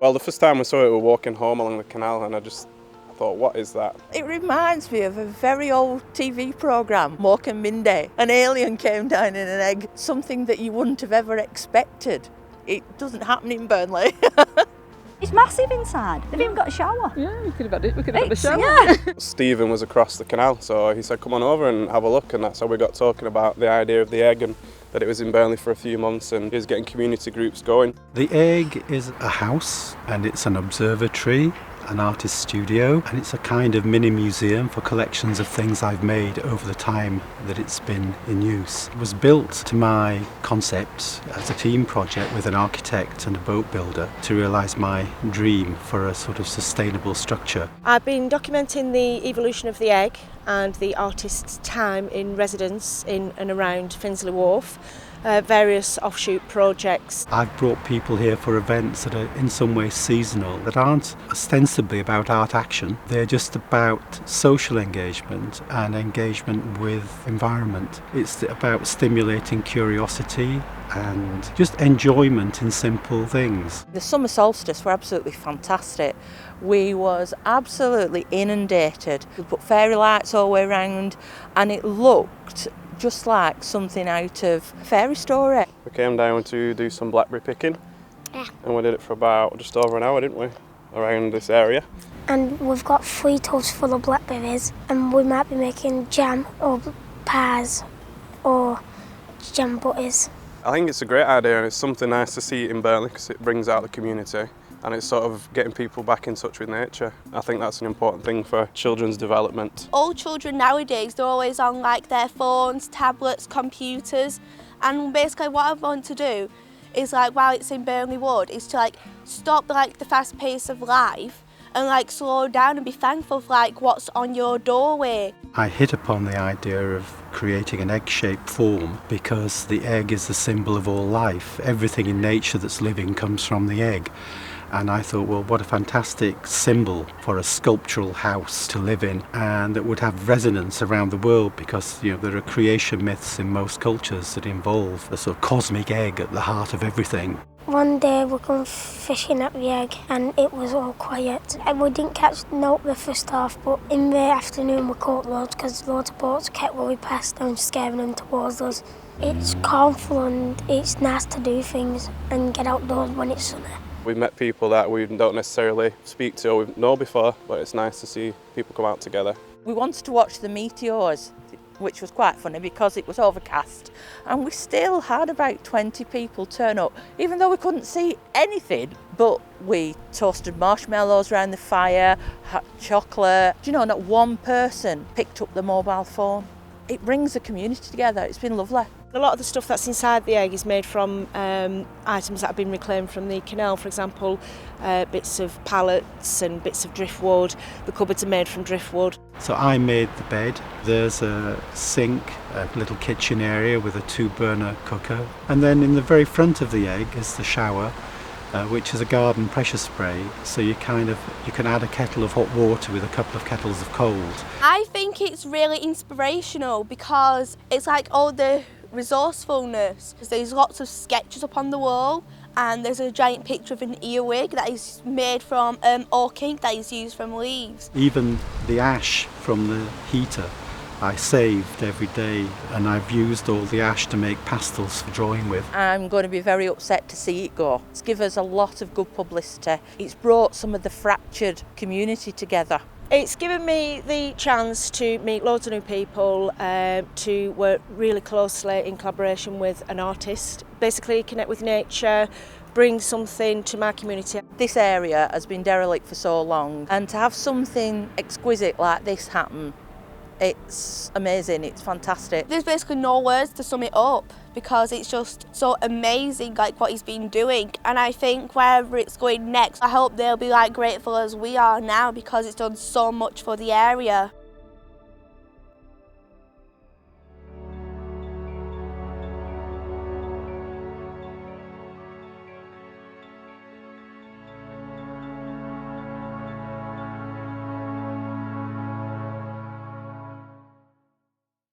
Well, the first time we saw it, we were walking home along the canal and I thought, what is that? It reminds me of a very old TV programme, Mork and Mindy. An alien came down in an egg, something that you wouldn't have ever expected. It doesn't happen in Burnley. It's massive inside. They've even got a shower. Yeah, we could have had a shower. Yeah. Stephen was across the canal, so he said, come on over and have a look, and that's how we got talking about the idea of the egg and that it was in Burnley for a few months and he was getting community groups going. The Egg is a house and it's an observatory, an artist studio, and it's a kind of mini museum for collections of things I've made over the time that it's been in use. It was built to my concept as a team project with an architect and a boat builder to realise my dream for a sort of sustainable structure. I've been documenting the evolution of the egg and the artist's time in residence in and around Finsley Wharf. Various offshoot projects. I've brought people here for events that are in some way seasonal, that aren't ostensibly about art action. They're just about social engagement and engagement with environment. It's about stimulating curiosity and just enjoyment in simple things. The summer solstice were absolutely fantastic. We was absolutely inundated. We put fairy lights all the way around and it looked just like something out of a fairy story. We came down to do some blackberry picking. Yeah. And we did it for about just over an hour, didn't we, around this area. And we've got 3 tubs full of blackberries and we might be making jam or pies or jam butties. I think it's a great idea and it's something nice to see in Burnley because it brings out the community and it's sort of getting people back in touch with nature. I think that's an important thing for children's development. All children nowadays, they're always on like their phones, tablets, computers, and basically what I want to do is like while it's in Burnley Wood is to like stop like the fast pace of life and like slow down and be thankful for like what's on your doorway. I hit upon the idea of creating an egg-shaped form because the egg is the symbol of all life. Everything in nature that's living comes from the egg. And I thought, well, what a fantastic symbol for a sculptural house to live in and that would have resonance around the world because, there are creation myths in most cultures that involve a sort of cosmic egg at the heart of everything. One day we gone fishing at the egg and it was all quiet. And we didn't catch the first half, but in the afternoon we caught loads because loads of boats kept where we passed and scaring them towards us. It's calmful and it's nice to do things and get outdoors when it's sunny. We've met people that we don't necessarily speak to or we know before, but it's nice to see people come out together. We wanted to watch the meteors, which was quite funny because it was overcast, and we still had about 20 people turn up, even though we couldn't see anything. But we toasted marshmallows around the fire, had chocolate. Not one person picked up the mobile phone. It brings the community together. It's been lovely. A lot of the stuff that's inside the egg is made from items that have been reclaimed from the canal, for example, bits of pallets and bits of driftwood. The cupboards are made from driftwood. So I made the bed. There's a sink, a little kitchen area with a 2-burner cooker. And then in the very front of the egg is the shower, which is a garden pressure spray. So you can add a kettle of hot water with a couple of kettles of cold. I think it's really inspirational because it's like all the resourcefulness. There's lots of sketches up on the wall and there's a giant picture of an earwig that is made from oak ink that is used from leaves. Even the ash from the heater I saved every day and I've used all the ash to make pastels for drawing with. I'm going to be very upset to see it go. It's given us a lot of good publicity. It's brought some of the fractured community together. It's given me the chance to meet loads of new people, to work really closely in collaboration with an artist, basically connect with nature, bring something to my community. This area has been derelict for so long, and to have something exquisite like this happen, it's amazing, it's fantastic. There's basically no words to sum it up because it's just so amazing like what he's been doing, and I think wherever it's going next I hope they'll be like grateful as we are now because it's done so much for the area.